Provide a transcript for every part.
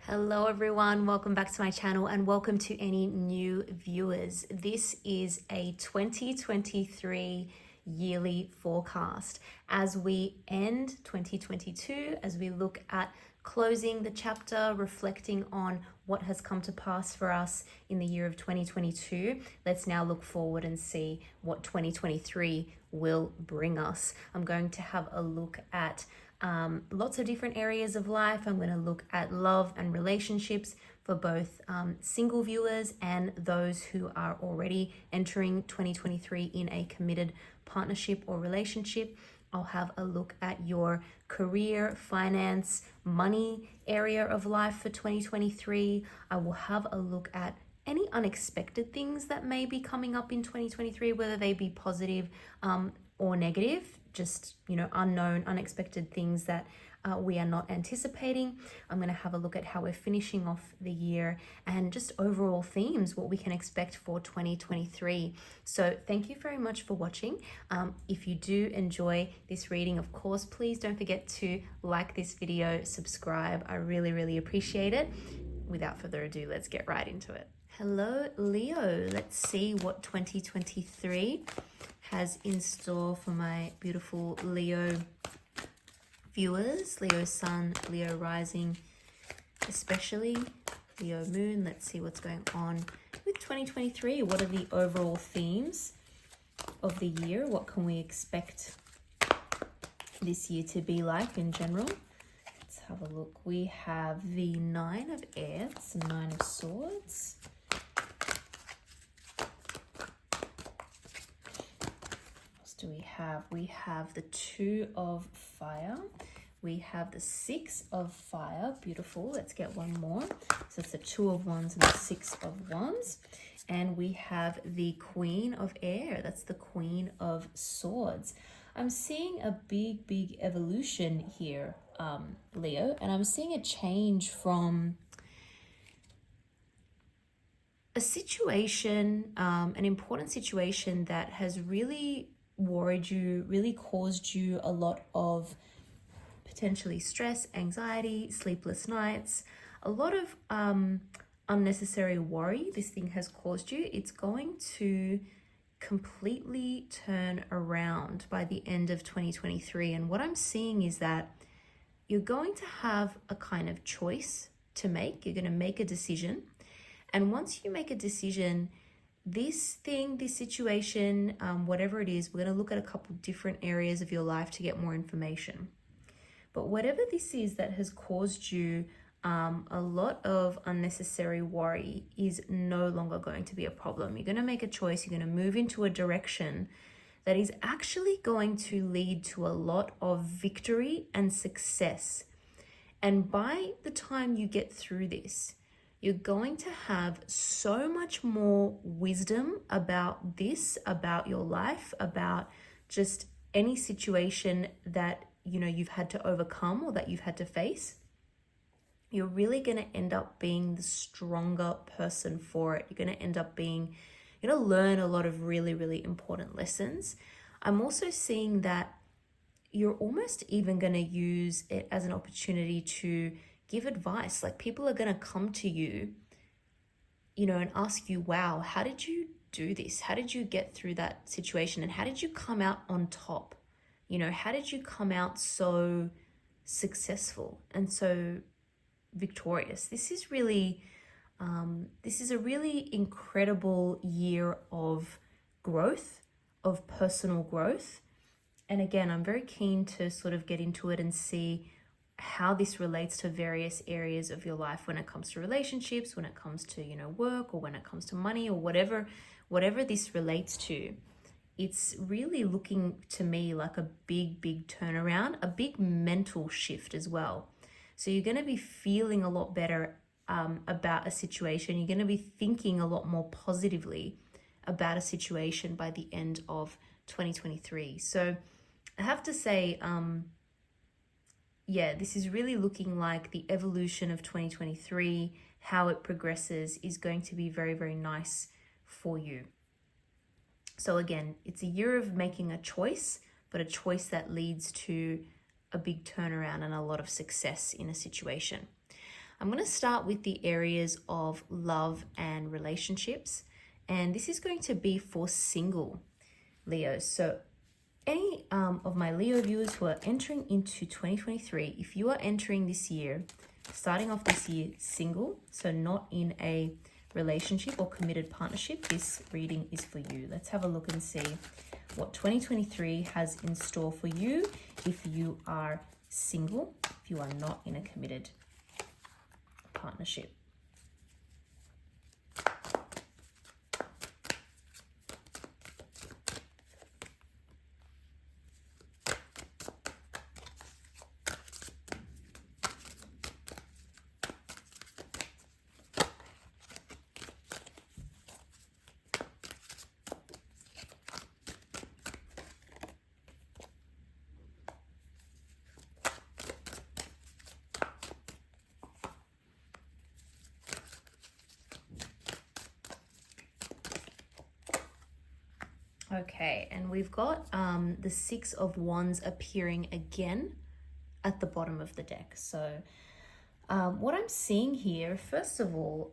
Hello everyone, welcome back to my channel and welcome to any new viewers. This is a 2023 yearly forecast as we end 2022, as we look at closing the chapter, reflecting on what has come to pass for us in the year of 2022. Let's now look forward and see what 2023 will bring us. I'm going to have a look at lots of different areas of life. I'm going to look at love and relationships for both single viewers and those who are already entering 2023 in a committed partnership or relationship. I'll have a look at your career, finance, money area of life for 2023. I will have a look at any unexpected things that may be coming up in 2023, whether they be positive or negative, just, unknown, unexpected things that we are not anticipating. I'm going to have a look at how we're finishing off the year and just overall themes, what we can expect for 2023. So thank you very much for watching. If you do enjoy this reading, of course, please don't forget to like this video, subscribe. I really, really appreciate it. Without further ado, let's get right into it. Hello, Leo. Let's see what 2023 has in store for my beautiful Leo viewers. Leo Sun, Leo Rising, especially Leo Moon. Let's see what's going on with 2023. What are the overall themes of the year? What can we expect this year to be like in general? Let's have a look. We have the Nine of Air, it's the Nine of Swords. Do we have the Two of Fire, we have the Six of Fire, beautiful. Let's get one more. So it's the Two of Wands and the Six of Wands, and we have the Queen of Air, that's the Queen of Swords. I'm seeing a big evolution here, Leo, and I'm seeing a change from a situation, an important situation that has really worried you, really caused you a lot of potentially stress, anxiety, sleepless nights, a lot of unnecessary worry this thing has caused you. It's going to completely turn around by the end of 2023. And what I'm seeing is that you're going to have a kind of choice to make. You're going to make a decision. And once you make a decision, this thing, this situation, whatever it is, we're going to look at a couple different areas of your life to get more information. But whatever this is that has caused you a lot of unnecessary worry is no longer going to be a problem. You're going to make a choice. You're going to move into a direction that is actually going to lead to a lot of victory and success. And by the time you get through this, you're going to have so much more wisdom about this, about your life, about just any situation that, you've had to overcome or that you've had to face. You're really going to end up being the stronger person for it. You're going to end up being, you're going to learn a lot of really, really important lessons. I'm also seeing that you're almost even going to use it as an opportunity to give advice. Like, people are going to come to you, and ask you, wow, how did you do this? How did you get through that situation? And how did you come out on top? How did you come out so successful and so victorious? This is a really incredible year of growth, of personal growth. And again, I'm very keen to sort of get into it and see how this relates to various areas of your life when it comes to relationships, when it comes to, work, or when it comes to money, or whatever this relates to. It's really looking to me like a big turnaround, a big mental shift as well. So you're going to be feeling a lot better about a situation. You're going to be thinking a lot more positively about a situation by the end of 2023. So I have to say, this is really looking like the evolution of 2023, how it progresses is going to be very, very nice for you. So again, it's a year of making a choice, but a choice that leads to a big turnaround and a lot of success in a situation. I'm going to start with the areas of love and relationships. And this is going to be for single Leo. So any of my Leo viewers who are entering into 2023, if you are entering this year, starting off this year single, so not in a relationship or committed partnership, this reading is for you. Let's have a look and see what 2023 has in store for you if you are single, if you are not in a committed partnership. Okay, and we've got the Six of Wands appearing again at the bottom of the deck. So what I'm seeing here, first of all,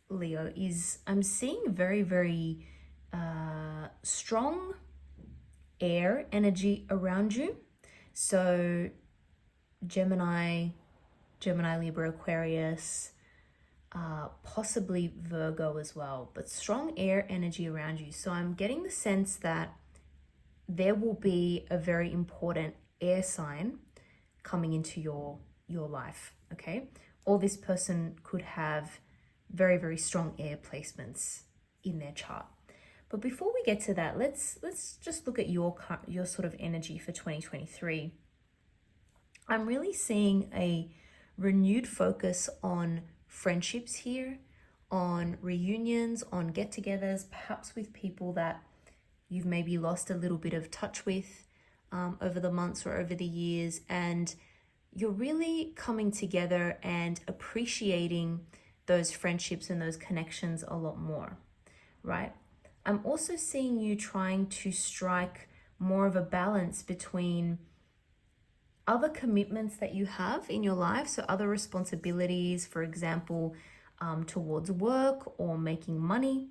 Leo, is I'm seeing very, very strong air energy around you. So Gemini, Libra, Aquarius, possibly Virgo as well, but strong air energy around you. So I'm getting the sense that there will be a very important air sign coming into your life, okay? Or this person could have very, very strong air placements in their chart. But before we get to that, let's just look at your sort of energy for 2023. I'm really seeing a renewed focus on friendships here, on reunions, on get-togethers, perhaps with people that you've maybe lost a little bit of touch with over the months or over the years, and you're really coming together and appreciating those friendships and those connections a lot more, right? I'm also seeing you trying to strike more of a balance between other commitments that you have in your life, so other responsibilities, for example, towards work or making money,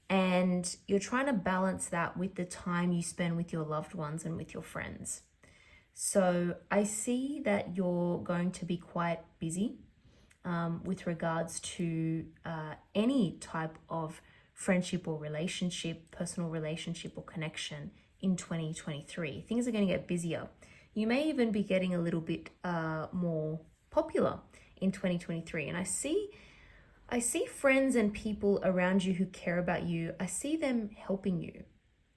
and you're trying to balance that with the time you spend with your loved ones and with your friends. So I see that you're going to be quite busy with regards to any type of friendship or relationship, personal relationship or connection in 2023. Things are going to get busier. You may even be getting a little bit more popular in 2023. And I see friends and people around you who care about you. I see them helping you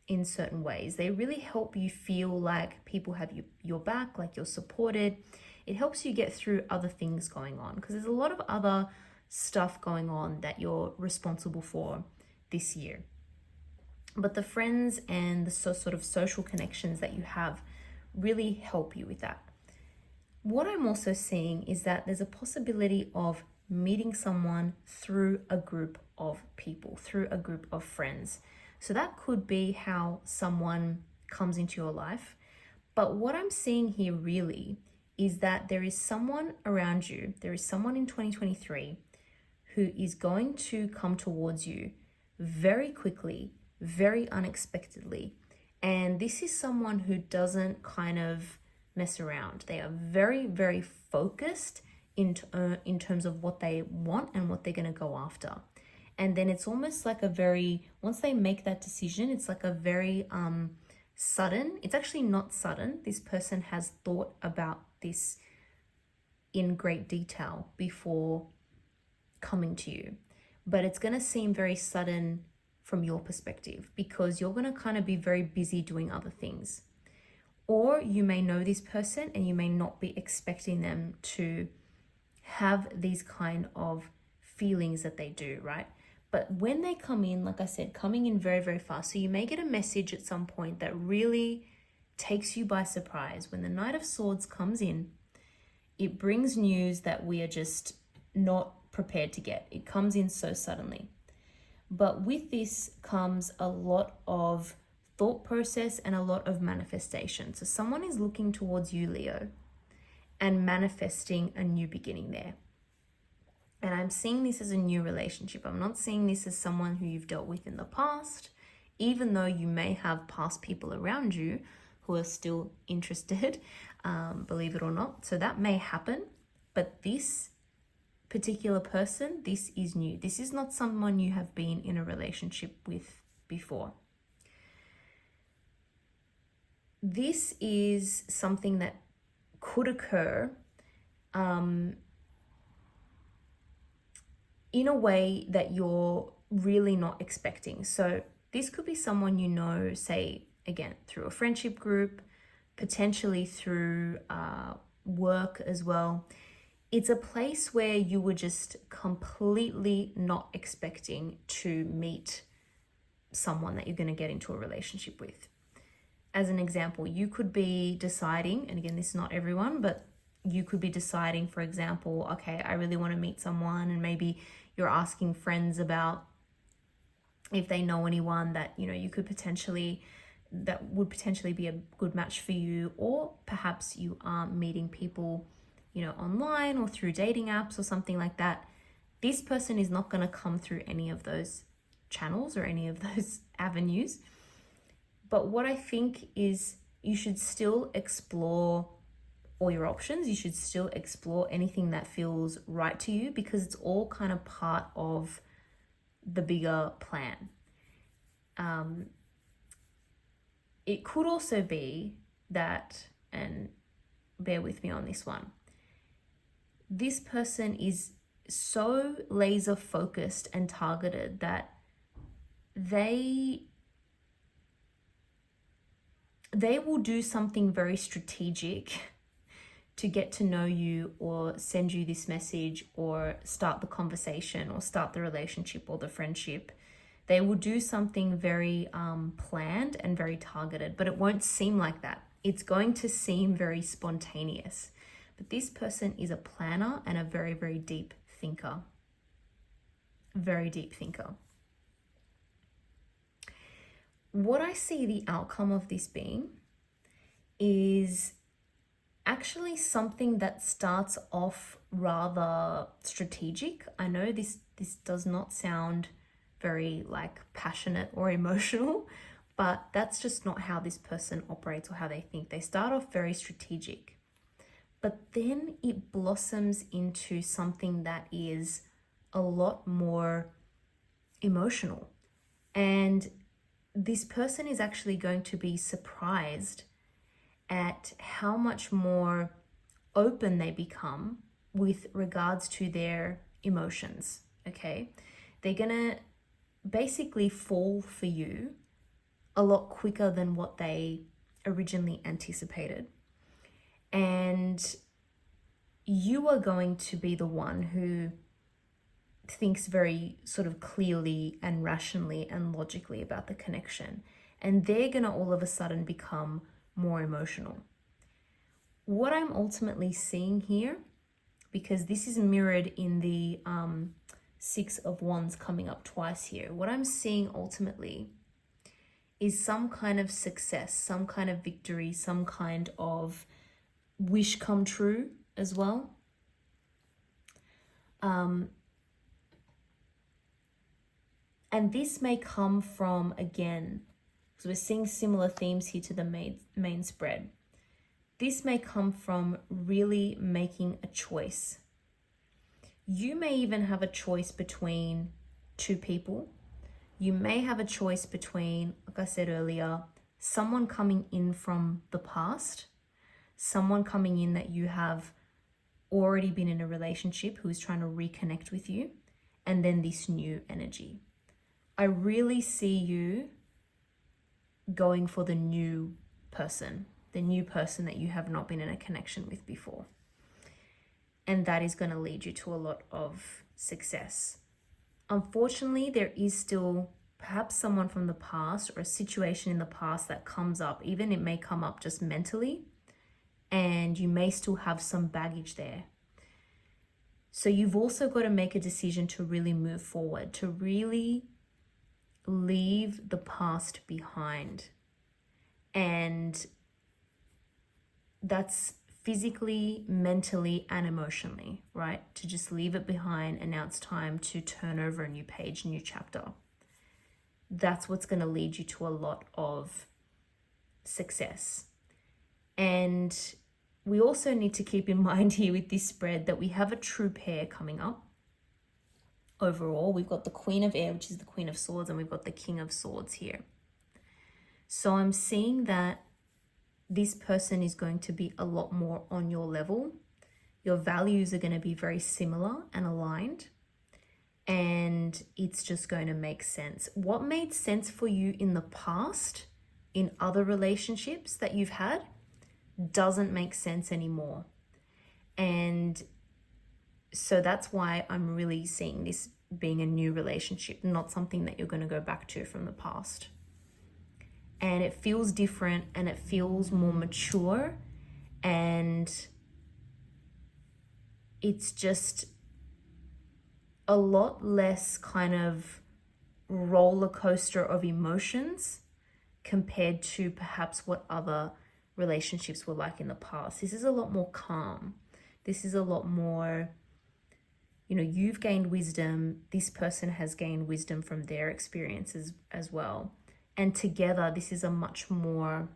in certain ways. They really help you feel like people have your back, like you're supported. It helps you get through other things going on, because there's a lot of other stuff going on that you're responsible for this year. But the friends and the sort of social connections that you have really help you with that. What I'm also seeing is that there's a possibility of meeting someone through a group of people, through a group of friends. So that could be how someone comes into your life. But what I'm seeing here really is that there is someone around you, there is someone in 2023 who is going to come towards you very quickly, very unexpectedly. And this is someone who doesn't kind of mess around. They are very, very focused in terms of what they want and what they're going to go after. And then it's almost like once they make that decision, it's like a very sudden. It's actually not sudden. This person has thought about this in great detail before coming to you. But it's going to seem very sudden from your perspective, because you're going to kind of be very busy doing other things. Or you may know this person and you may not be expecting them to have these kind of feelings that they do, right? But when they come in, like I said, coming in very, very fast. So you may get a message at some point that really takes you by surprise. When the Knight of Swords comes in, it brings news that we are just not prepared to get. It comes in so suddenly. But with this comes a lot of thought process and a lot of manifestation. So someone is looking towards you, Leo, and manifesting a new beginning there. And I'm seeing this as a new relationship. I'm not seeing this as someone who you've dealt with in the past, even though you may have past people around you who are still interested, believe it or not. So that may happen, but this particular person, this is new. This is not someone you have been in a relationship with before. This is something that could occur in a way that you're really not expecting. So this could be someone you know, say, again, through a friendship group, potentially through work as well. It's a place where you were just completely not expecting to meet someone that you're going to get into a relationship with. As an example, you could be deciding, and again, this is not everyone, but you could be deciding, for example, okay, I really want to meet someone, and maybe you're asking friends about if they know anyone that, you know, you could potentially, that would potentially be a good match for you, or perhaps you are meeting people, you know, online or through dating apps or something like that. This person is not going to come through any of those channels or any of those avenues. But what I think is you should still explore all your options. You should still explore anything that feels right to you, because it's all kind of part of the bigger plan. It could also be that, and bear with me on this one, this person is so laser focused and targeted that they will do something very strategic to get to know you, or send you this message, or start the conversation, or start the relationship or the friendship. They will do something very planned and very targeted, but it won't seem like that. It's going to seem very spontaneous. But this person is a planner and a very, very deep thinker. Very deep thinker. What I see the outcome of this being is actually something that starts off rather strategic. I know this does not sound very like passionate or emotional, but that's just not how this person operates or how they think. They start off very strategic, but then it blossoms into something that is a lot more emotional. And this person is actually going to be surprised at how much more open they become with regards to their emotions, okay? They're gonna basically fall for you a lot quicker than what they originally anticipated. And you are going to be the one who thinks very sort of clearly and rationally and logically about the connection. And they're gonna all of a sudden become more emotional. What I'm ultimately seeing here, because this is mirrored in the Six of Wands coming up twice here, what I'm seeing ultimately is some kind of success, some kind of victory, some kind of wish come true as well. And this may come from, again, because we're seeing similar themes here to the main spread. This may come from really making a choice. You may even have a choice between two people. You may have a choice between, like I said earlier, someone coming in from the past, someone coming in that you have already been in a relationship who is trying to reconnect with you, and then this new energy. I really see you going for the new person that you have not been in a connection with before. And that is going to lead you to a lot of success. Unfortunately, there is still perhaps someone from the past or a situation in the past that comes up. Even it may come up just mentally, and you may still have some baggage there. So you've also got to make a decision to really move forward, to really leave the past behind. And that's physically, mentally, and emotionally, right? To just leave it behind, and now it's time to turn over a new page, new chapter. That's what's going to lead you to a lot of success. And we also need to keep in mind here with this spread that we have a true pair coming up. Overall, we've got the Queen of Air, which is the Queen of Swords, and we've got the King of Swords here. So I'm seeing that this person is going to be a lot more on your level. Your values are going to be very similar and aligned, and it's just going to make sense. What made sense for you in the past, in other relationships that you've had, doesn't make sense anymore. And so that's why I'm really seeing this being a new relationship, not something that you're going to go back to from the past. And it feels different, and it feels more mature, and it's just a lot less kind of roller coaster of emotions compared to perhaps what other relationships were like in the past. This is a lot more calm. This is a lot more, you've gained wisdom. This person has gained wisdom from their experiences as well. And together, this is a much more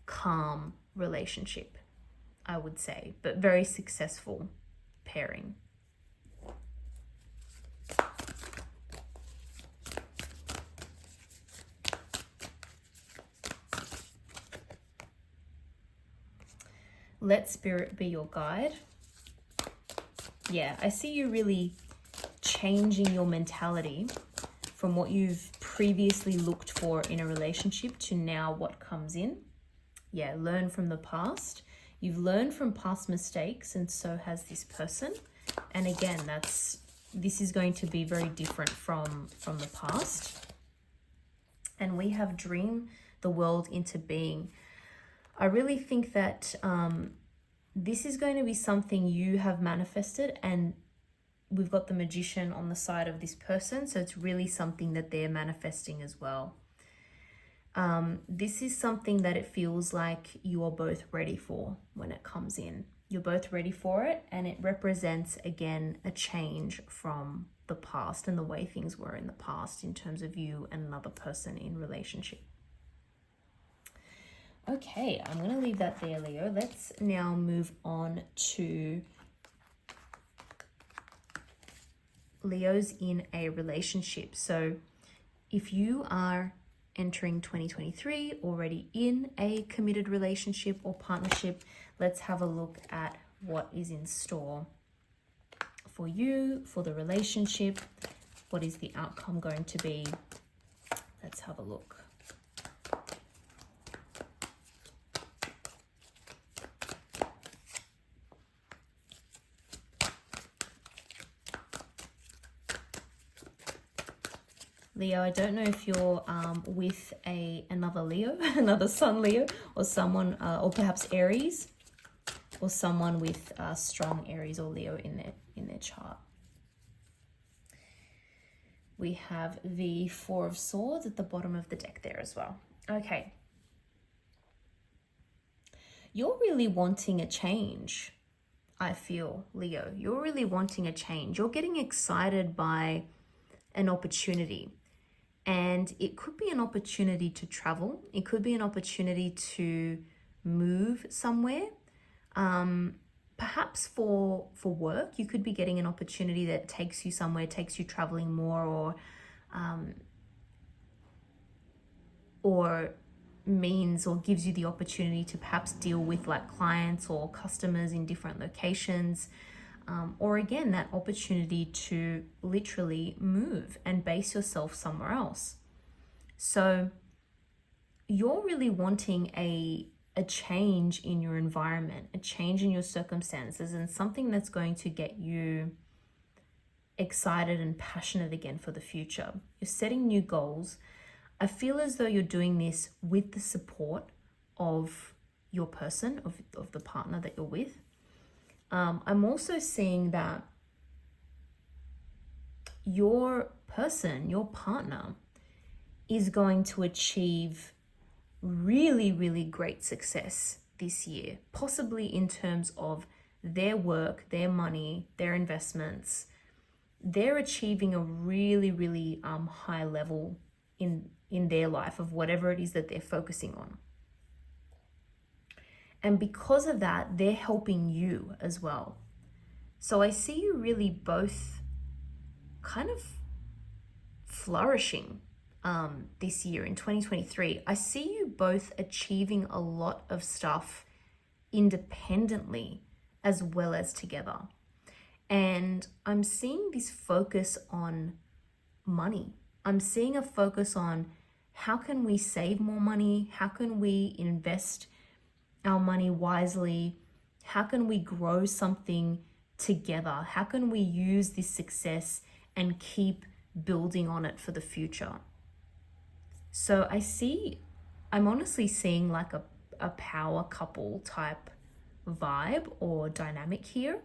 calm relationship, I would say, but very successful pairing. Let Spirit be your guide. Yeah, I see you really changing your mentality from what you've previously looked for in a relationship to now what comes in. Yeah, learn from the past. You've learned from past mistakes, and so has this person. And again, this is going to be very different from the past. And we have dream the world into being. I really think that this is going to be something you have manifested, and we've got the Magician on the side of this person, so it's really something that they're manifesting as well. This is something that it feels like you are both ready for when it comes in. You're both ready for it, and it represents, again, a change from the past and the way things were in the past in terms of you and another person in relationship. Okay, I'm going to leave that there, Leo. Let's now move on to Leo's in a relationship. So if you are entering 2023 already in a committed relationship or partnership, let's have a look at what is in store for you, for the relationship. What is the outcome going to be? Let's have a look. Leo, I don't know if you're with another Leo, another Sun Leo, or someone, or perhaps Aries, or someone with strong Aries or Leo in their chart. We have the Four of Swords at the bottom of the deck there as well. Okay. You're really wanting a change, I feel, Leo. You're really wanting a change. You're getting excited by an opportunity. And it could be an opportunity to travel. It could be an opportunity to move somewhere. Perhaps for work, you could be getting an opportunity that takes you somewhere, takes you traveling more, or means or gives you the opportunity to perhaps deal with like clients or customers in different locations. Or again, that opportunity to literally move and base yourself somewhere else. So you're really wanting a change in your environment, a change in your circumstances, and something that's going to get you excited and passionate again for the future. You're setting new goals. I feel as though you're doing this with the support of your person, of the partner that you're with. I'm also seeing that your person, your partner, is going to achieve really, really great success this year, possibly in terms of their work, their money, their investments. They're achieving a really, really high level in their life of whatever it is that they're focusing on. And because of that, they're helping you as well. So I see you really both kind of flourishing this year in 2023. I see you both achieving a lot of stuff independently as well as together. And I'm seeing this focus on money. I'm seeing a focus on how can we save more money? How can we invest our money wisely? How can we grow something together? How can we use this success and keep building on it for the future? So I'm honestly seeing like a power couple type vibe or dynamic here.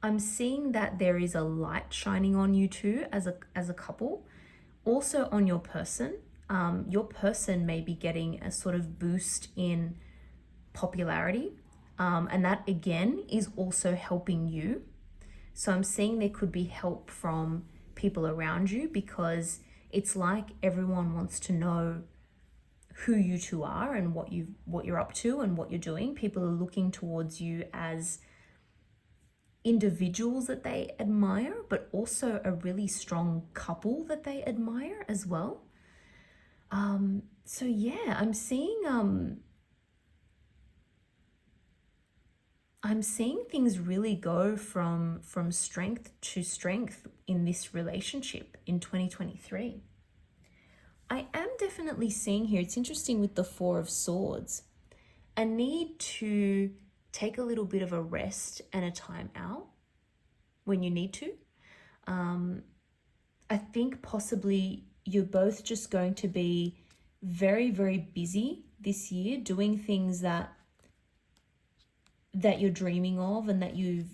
I'm seeing that there is a light shining on you two as a couple. Also on your person. Your person may be getting a sort of boost in popularity. And that again is also helping you. So I'm seeing there could be help from people around you, because it's like everyone wants to know who you two are and what you're up to and what you're doing. People are looking towards you as individuals that they admire, but also a really strong couple that they admire as well. So yeah, I'm seeing things really go from strength to strength in this relationship in 2023. I am definitely seeing here, it's interesting with the Four of Swords, a need to take a little bit of a rest and a time out when you need to. I think possibly you're both just going to be very, very busy this year doing things that you're dreaming of, and that you've,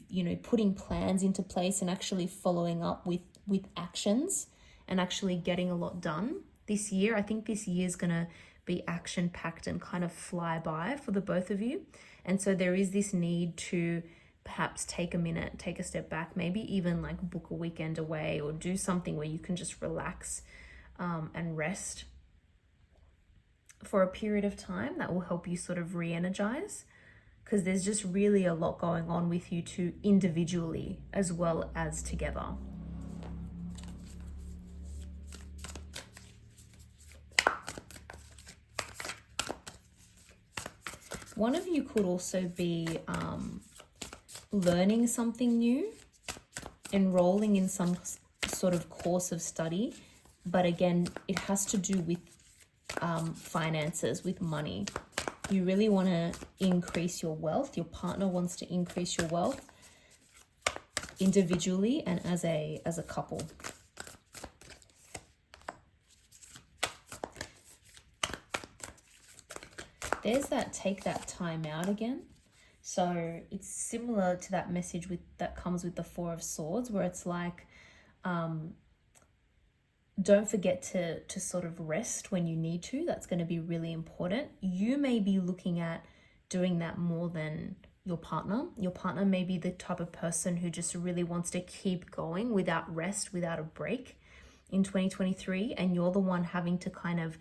putting plans into place and actually following up with actions and actually getting a lot done this year. I think this year is going to be action packed and kind of fly by for the both of you. And so there is this need to perhaps take a minute, take a step back, maybe even like book a weekend away or do something where you can just relax and rest for a period of time. That will help you sort of re-energize, because there's just really a lot going on with you two individually as well as together. One of you could also be learning something new, enrolling in some sort of course of study, but again, it has to do with finances, with money. You really want to increase your wealth. Your partner wants to increase your wealth individually and as a couple. There's that take that time out again. So it's similar to that message that comes with the Four of Swords, where it's like, don't forget to sort of rest when you need to. That's going to be really important. You may be looking at doing that more than your partner. Your partner may be the type of person who just really wants to keep going without rest, without a break in 2023. And you're the one having to kind of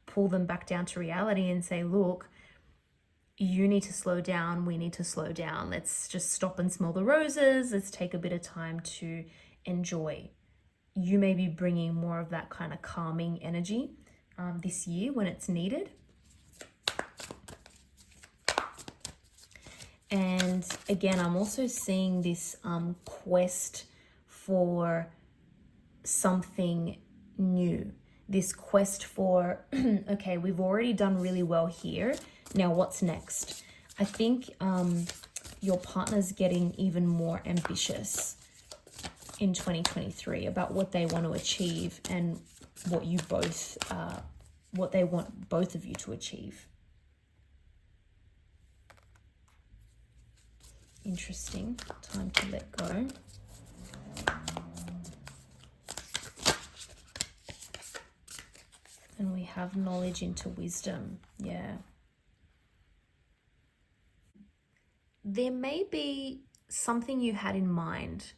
pull them back down to reality and say, look, you need to slow down. We need to slow down. Let's just stop and smell the roses. Let's take a bit of time to enjoy. You may be bringing more of that kind of calming energy this year when it's needed. And again, I'm also seeing this quest for something new. This quest for, okay, we've already done really well here. Now what's next? I think your partner's getting even more ambitious in 2023 about what they want to achieve and what they want both of you to achieve. Interesting. Time to let go. And we have knowledge into wisdom. Yeah. there may be something you had in mind,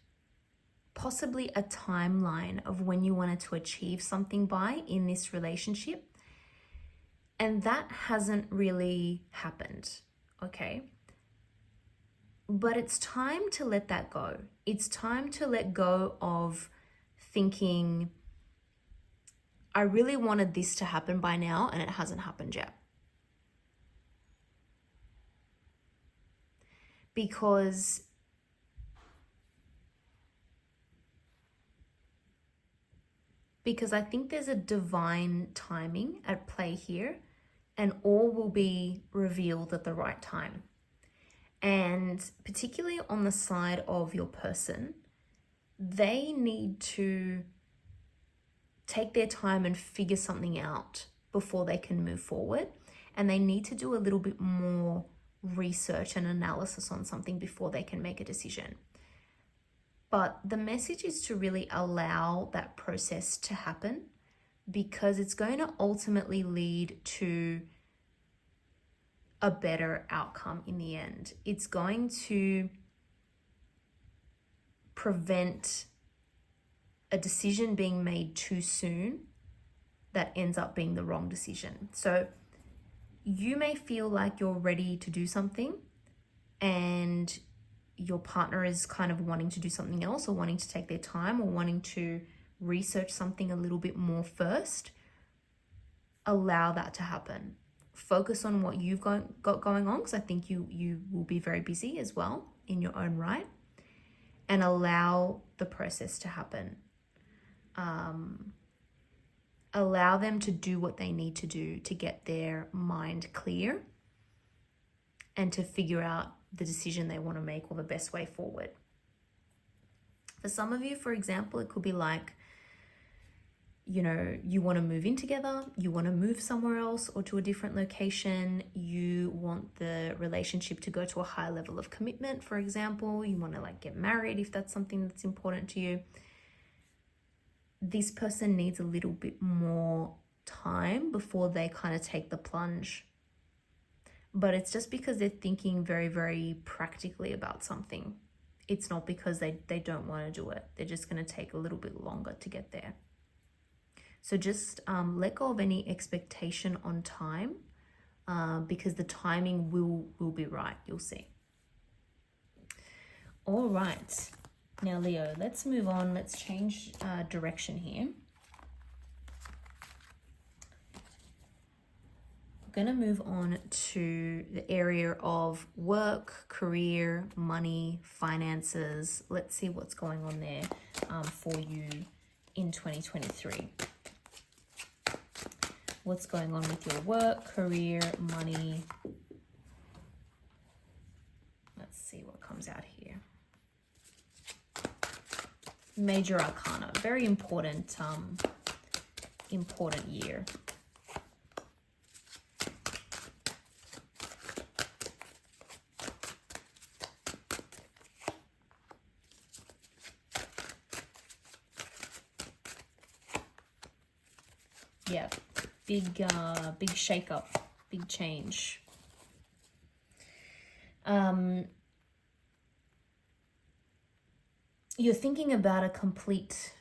possibly a timeline of when you wanted to achieve something by in this relationship, and that hasn't really happened, okay? But it's time to let that go. It's time to let go of thinking, I really wanted this to happen by now and it hasn't happened yet. Because I think there's a divine timing at play here, and all will be revealed at the right time. And particularly on the side of your person, they need to take their time and figure something out before they can move forward. And they need to do a little bit more research and analysis on something before they can make a decision. But the message is to really allow that process to happen, because it's going to ultimately lead to a better outcome in the end. It's going to prevent a decision being made too soon that ends up being the wrong decision. So you may feel like you're ready to do something and your partner is kind of wanting to do something else, or wanting to take their time, or wanting to research something a little bit more first. Allow that to happen. Focus on what you've got going on, because I think you will be very busy as well in your own right, and allow the process to happen. Allow them to do what they need to do to get their mind clear and to figure out the decision they want to make, or the best way forward. For some of you, for example, it could be like, you want to move in together, you want to move somewhere else or to a different location, you want the relationship to go to a high level of commitment, for example, you want to get married if that's something that's important to you. This person needs a little bit more time before they kind of take the plunge. But it's just because they're thinking very, very practically about something. It's not because they don't want to do it. They're just going to take a little bit longer to get there. So just let go of any expectation on time, because the timing will be right. You'll see. All right. Now, Leo, let's move on. Let's change direction here. We're going to move on to the area of work, career, money, finances. Let's see what's going on there for you in 2023. What's going on with your work, career, money? Let's see what comes out here. Major Arcana, very important, important year. Yeah, big shake up, big change. You're thinking about a complete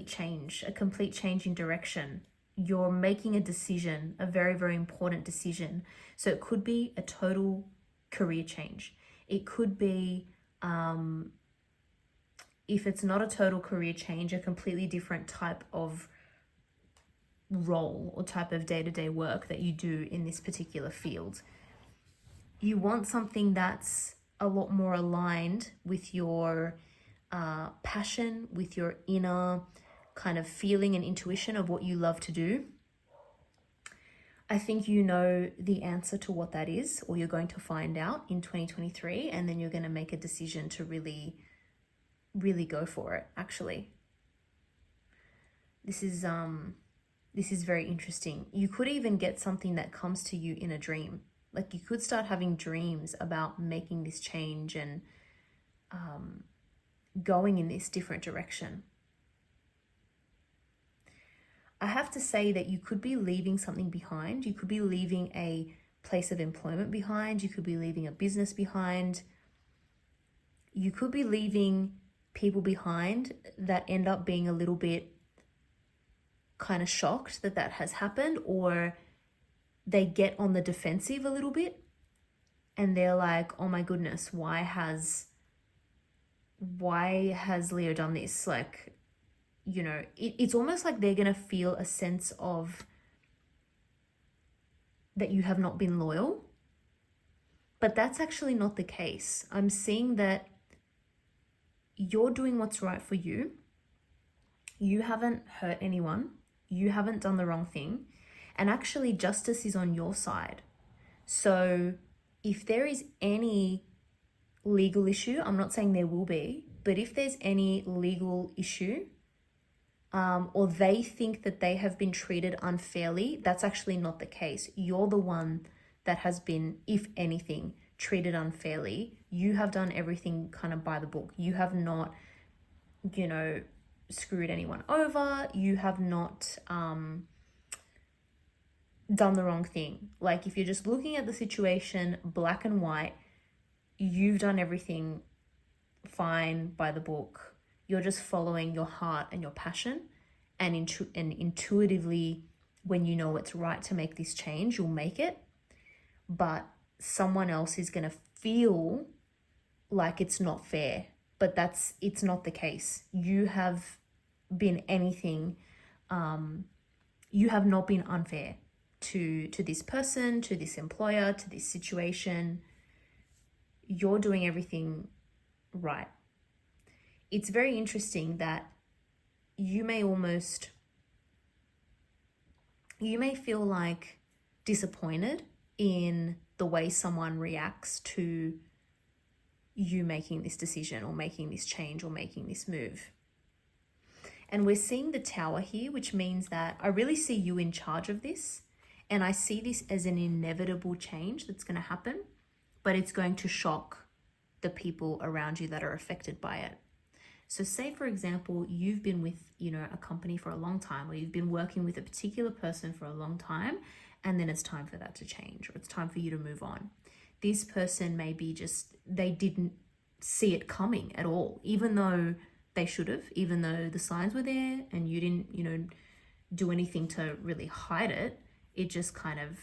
change in direction. You're making a decision, a very, very important decision. So it could be a total career change. It could be, if it's not a total career change, a completely different type of role or type of day-to-day work that you do in this particular field. You want something that's a lot more aligned with your passion, with your inner kind of feeling and intuition of what you love to do. I think you know the answer to what that is, or you're going to find out in 2023, and then you're going to make a decision to really, really go for it, actually. This is very interesting. You could even get something that comes to you in a dream. Like, you could start having dreams about making this change and going in this different direction. I have to say that you could be leaving something behind. You could be leaving a place of employment behind. You could be leaving a business behind. You could be leaving people behind that end up being a little bit kind of shocked that that has happened, or they get on the defensive a little bit and they're like, oh my goodness, why has Leo done this? Like, you know, it's almost like they're gonna feel a sense of that you have not been loyal, but that's actually not the case. I'm seeing that you're doing what's right for you. You haven't hurt anyone. You haven't done the wrong thing. And actually, justice is on your side. So if there is any legal issue, I'm not saying there will be, but if there's any legal issue, or they think that they have been treated unfairly, that's actually not the case. You're the one that has been, if anything, treated unfairly. You have done everything kind of by the book. You have not, you know, screwed anyone over. You have not done the wrong thing. Like, if you're just looking at the situation black and white, you've done everything fine by the book. You're just following your heart and your passion, and intuitively, when you know it's right to make this change, you'll make it. But someone else is going to feel like it's not fair, but it's not the case. You have been anything, you have not been unfair to this person, to this employer, to this situation. You're doing everything right. It's very interesting that you may feel like disappointed in the way someone reacts to you making this decision or making this change or making this move. And we're seeing the Tower here, which means that I really see you in charge of this. And I see this as an inevitable change that's going to happen, but it's going to shock the people around you that are affected by it. So say, for example, you've been with, you know, a company for a long time, or you've been working with a particular person for a long time, and then it's time for that to change, or it's time for you to move on. This person may be they didn't see it coming at all, even though they should have, even though the signs were there and you didn't, you know, do anything to really hide it. It just kind of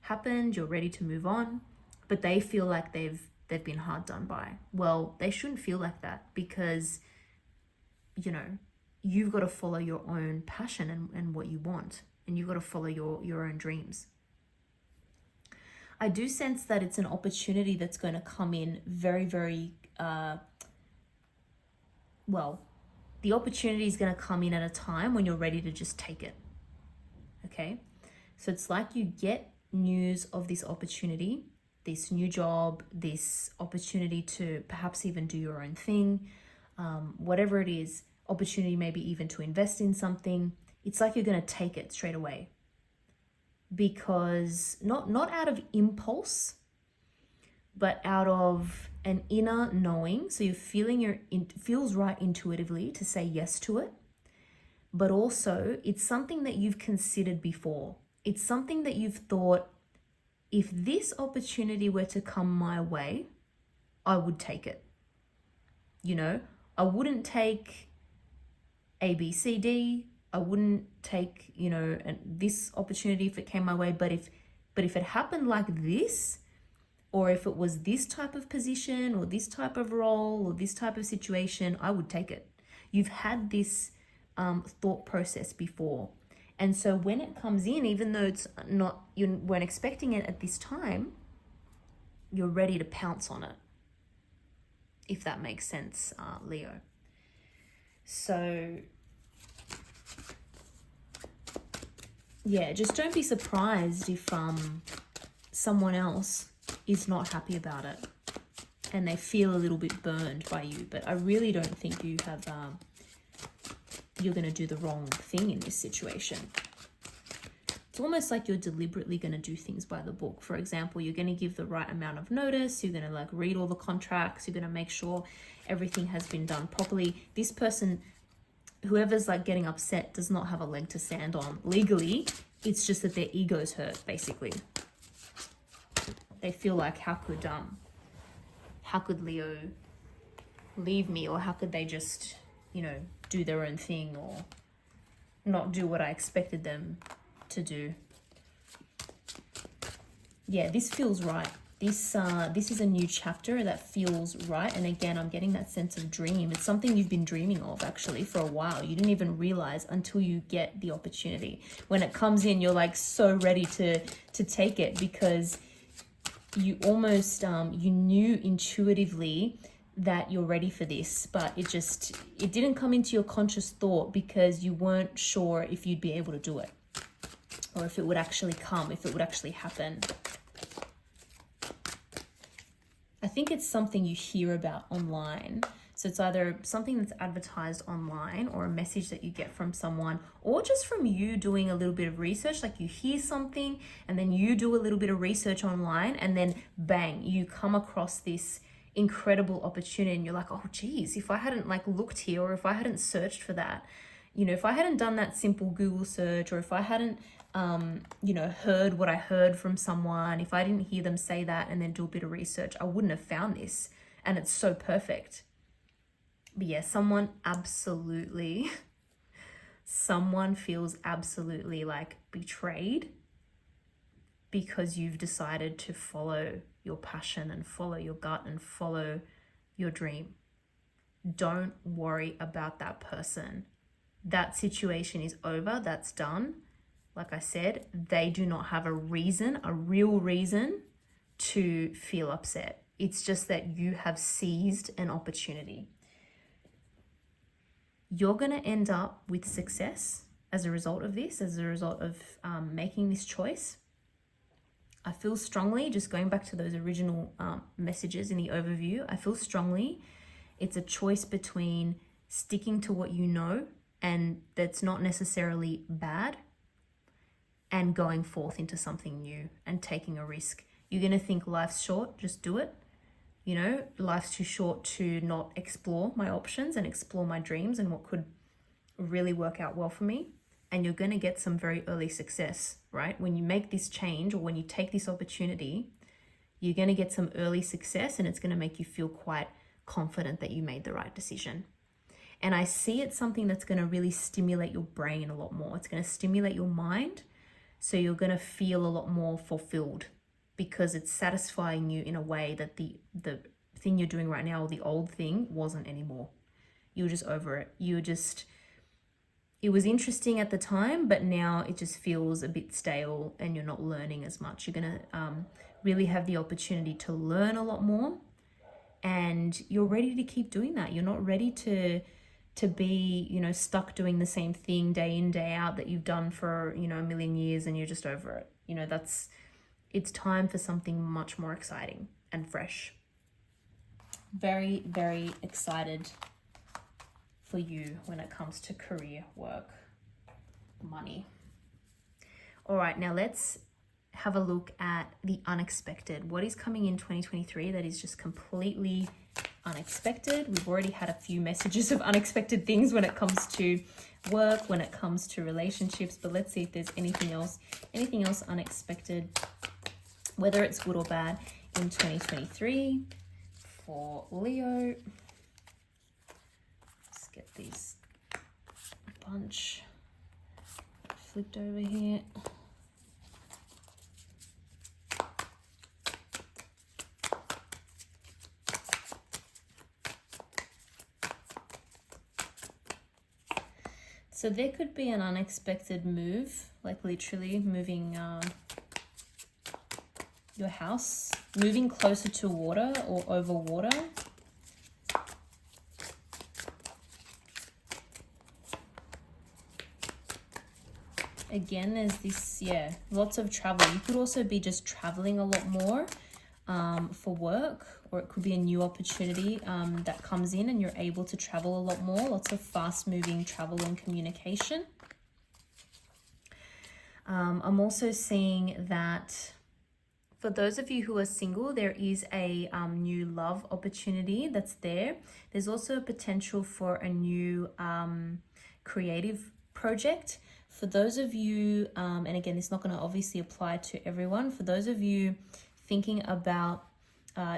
happened. You're ready to move on, but they feel like they've been hard done by. Well, they shouldn't feel like that, because, you know, you've got to follow your own passion and what you want, and you've got to follow your own dreams. I do sense that it's an opportunity that's going to come in very, very, the opportunity is going to come in at a time when you're ready to just take it. Okay. So it's like you get news of this opportunity, this new job, this opportunity to perhaps even do your own thing, whatever it is, opportunity maybe even to invest in something. It's like you're going to take it straight away, because not out of impulse, but out of an inner knowing. So you're feeling it feels right intuitively to say yes to it, but also it's something that you've considered before. It's something that you've thought, if this opportunity were to come my way, I would take it. You know, I wouldn't take A, B, C, D. I wouldn't take, you know, this opportunity if it came my way. But if it happened like this, or if it was this type of position or this type of role or this type of situation, I would take it. You've had this thought process before. And so when it comes in, even though it's not, you weren't expecting it at this time, you're ready to pounce on it, if that makes sense, Leo. So yeah, just don't be surprised if someone else is not happy about it and they feel a little bit burned by you. But I really don't think you have you're going to do the wrong thing in this situation. It's almost like you're deliberately going to do things by the book. For example, you're going to give the right amount of notice. You're going to like read all the contracts. You're going to make sure everything has been done properly. This person, whoever's like getting upset, does not have a leg to stand on legally. It's just that their ego's hurt, basically. They feel like, how could Leo leave me, or how could they just, you know, do their own thing or not do what I expected them to do. Yeah, this feels right. This is a new chapter that feels right. And again, I'm getting that sense of dream. It's something you've been dreaming of actually for a while. You didn't even realize until you get the opportunity. When it comes in, you're like so ready to take it, because you almost you knew intuitively that you're ready for this, but it didn't come into your conscious thought because you weren't sure if you'd be able to do it, or if it would actually come, if it would actually happen. I think it's something you hear about online. So it's either something that's advertised online, or a message that you get from someone, or just from you doing a little bit of research. Like you hear something and then you do a little bit of research online, and then bang, you come across this incredible opportunity and you're like, oh geez, if I hadn't like looked here, or if I hadn't searched for that, you know, if I hadn't done that simple Google search, or if I hadn't you know, heard what I heard from someone, if I didn't hear them say that and then do a bit of research, I wouldn't have found this. And it's so perfect. But yeah, someone feels absolutely like betrayed because you've decided to follow your passion and follow your gut and follow your dream. Don't worry about that person. That situation is over. That's done. Like I said, they do not have a real reason to feel upset. It's just that you have seized an opportunity. You're going to end up with success as a result of this, as a result of making this choice. I feel strongly, just going back to those original messages in the overview, I feel strongly it's a choice between sticking to what you know, and that's not necessarily bad, and going forth into something new and taking a risk. You're going to think life's short, just do it. You know, life's too short to not explore my options and explore my dreams and what could really work out well for me. And you're going to get some very early success, right? When you make this change, or when you take this opportunity, you're going to get some early success, and it's going to make you feel quite confident that you made the right decision. And I see it's something that's going to really stimulate your brain a lot more. It's going to stimulate your mind. So you're going to feel a lot more fulfilled, because it's satisfying you in a way that the thing you're doing right now, or the old thing, wasn't anymore. You were just over it. It was interesting at the time, but now it just feels a bit stale and you're not learning as much. You're going to really have the opportunity to learn a lot more, and you're ready to keep doing that. You're not ready to be, you know, stuck doing the same thing day in, day out that you've done for, you know, a million years, and you're just over it. You know, it's time for something much more exciting and fresh. Very, very excited for you when it comes to career, work, money. All right, now let's have a look at the unexpected. What is coming in 2023 that is just completely unexpected? We've already had a few messages of unexpected things when it comes to work, when it comes to relationships, but let's see if there's anything else unexpected, whether it's good or bad, in 2023 for Leo. Let's get these bunch flipped over here. So there could be an unexpected move, like literally moving your house, moving closer to water or over water. Again, there's this, lots of travel. You could also be just traveling a lot more for work, or it could be a new opportunity that comes in and you're able to travel a lot more. Lots of fast moving travel and communication. I'm also seeing that for those of you who are single, there is a new love opportunity that's there. There's also a potential for a new creative project. For those of you, and again, it's not going to obviously apply to everyone, for those of you thinking about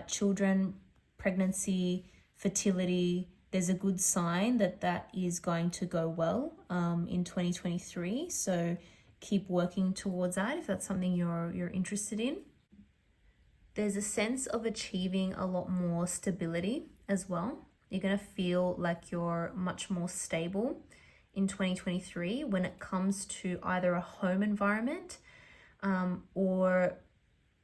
children, pregnancy, fertility, there's a good sign that that is going to go well in 2023. So keep working towards that if that's something you're interested in. There's a sense of achieving a lot more stability as well. You're going to feel like you're much more stable in 2023 when it comes to either a home environment or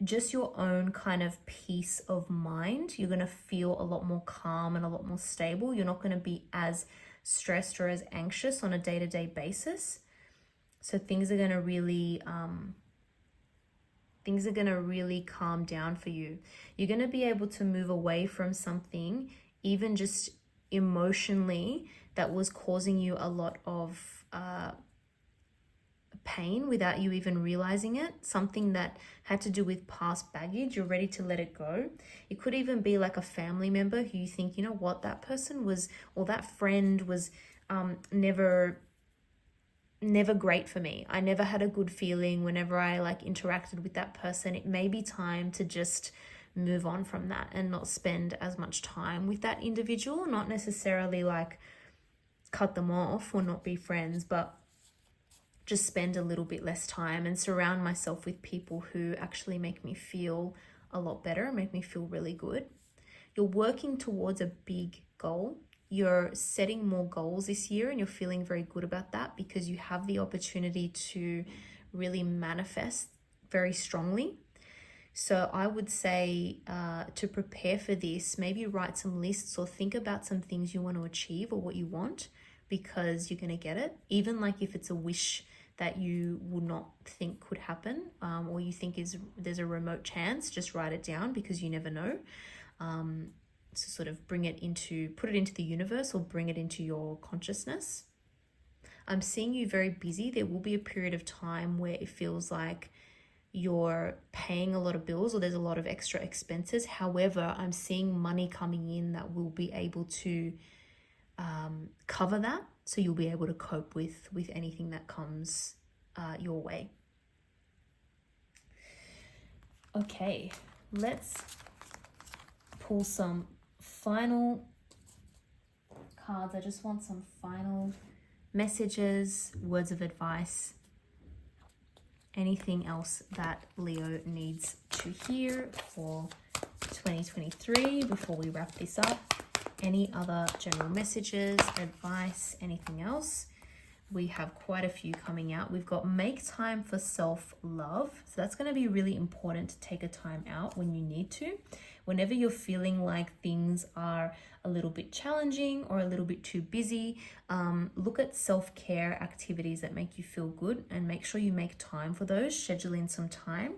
just your own kind of peace of mind. You're going to feel a lot more calm and a lot more stable. You're not going to be as stressed or as anxious on a day-to-day basis. So things are going to really calm down for you. You're going to be able to move away from something, even just emotionally, that was causing you a lot of pain without you even realizing it. Something that had to do with past baggage. You're ready to let it go. It could even be like a family member who you think, you know what, that person was, or that friend was never great for me. I never had a good feeling whenever I interacted with that person. It may be time to just move on from that and not spend as much time with that individual. Not necessarily cut them off or not be friends, but just spend a little bit less time and surround myself with people who actually make me feel a lot better and make me feel really good. You're working towards a big goal. You're setting more goals this year and you're feeling very good about that because you have the opportunity to really manifest very strongly. So I would say to prepare for this, maybe write some lists or think about some things you want to achieve or what you want, because you're going to get it. Even if it's a wish that you would not think could happen or you think there's a remote chance, just write it down because you never know. So sort of put it into the universe or bring it into your consciousness. I'm seeing you very busy. There will be a period of time where it feels like you're paying a lot of bills or there's a lot of extra expenses. However, I'm seeing money coming in that will be able to cover that. So you'll be able to cope with anything that comes your way. Okay, let's pull some final cards. I just want some final messages, words of advice, anything else that Leo needs to hear for 2023 before we wrap this up. Any other general messages, advice, anything else? We have quite a few coming out. We've got make time for self-love. So that's going to be really important to take a time out when you need to. Whenever you're feeling like things are a little bit challenging or a little bit too busy, look at self-care activities that make you feel good and make sure you make time for those. Schedule in some time.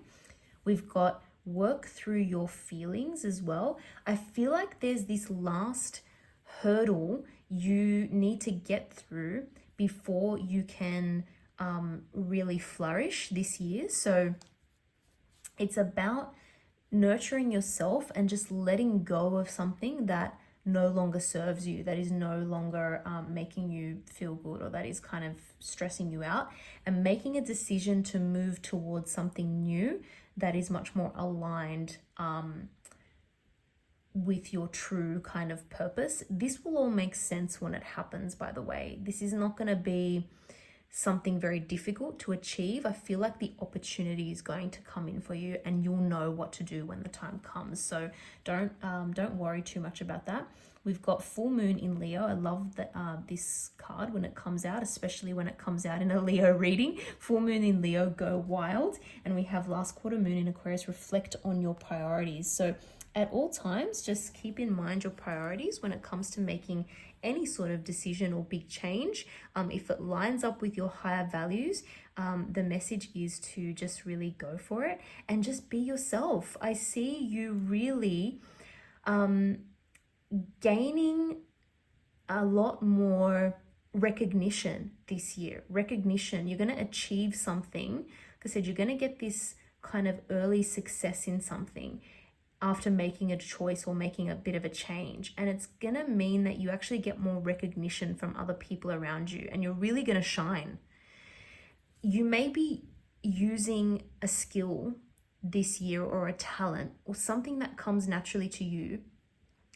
We've got work through your feelings as well. I feel like there's this last hurdle you need to get through before you can really flourish this year. So it's about nurturing yourself and just letting go of something that no longer serves you, that is no longer making you feel good, or that is kind of stressing you out, and making a decision to move towards something new that is much more aligned with your true kind of purpose. This will all make sense when it happens, by the way. This is not going to be something very difficult to achieve. I feel like the opportunity is going to come in for you and you'll know what to do when the time comes. So don't worry too much about that. We've got full moon in Leo. I love that this card when it comes out, especially when it comes out in a Leo reading. Full moon in Leo, go wild. And we have last quarter moon in Aquarius, reflect on your priorities. So at all times, just keep in mind your priorities when it comes to making any sort of decision or big change. If it lines up with your higher values, the message is to just really go for it and just be yourself. I see you really gaining a lot more recognition this year. Recognition, you're going to achieve something. Like I said, you're going to get this kind of early success in something after making a choice or making a bit of a change. And it's going to mean that you actually get more recognition from other people around you and you're really going to shine. You may be using a skill this year or a talent or something that comes naturally to you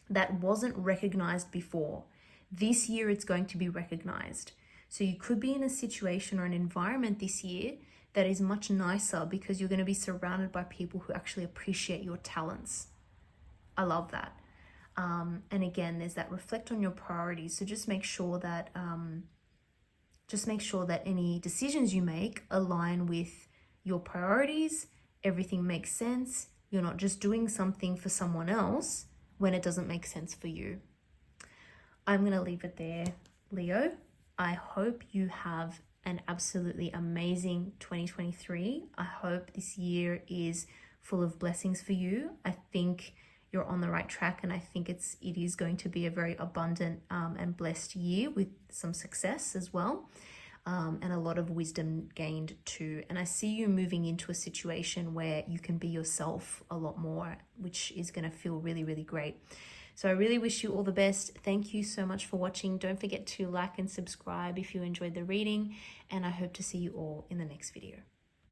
that wasn't recognized before. This year, it's going to be recognized. So you could be in a situation or an environment this year that is much nicer because you're going to be surrounded by people who actually appreciate your talents. I love that. And again, there's that reflect on your priorities. So just make sure that any decisions you make align with your priorities. Everything makes sense. You're not just doing something for someone else when it doesn't make sense for you. I'm going to leave it there, Leo. I hope you have an absolutely amazing 2023. I hope this year is full of blessings for you. I think you're on the right track, and I think it is going to be a very abundant and blessed year with some success as well, and a lot of wisdom gained too. And I see you moving into a situation where you can be yourself a lot more, which is going to feel really, really great. So I really wish you all the best. Thank you so much for watching. Don't forget to like and subscribe if you enjoyed the reading, and I hope to see you all in the next video.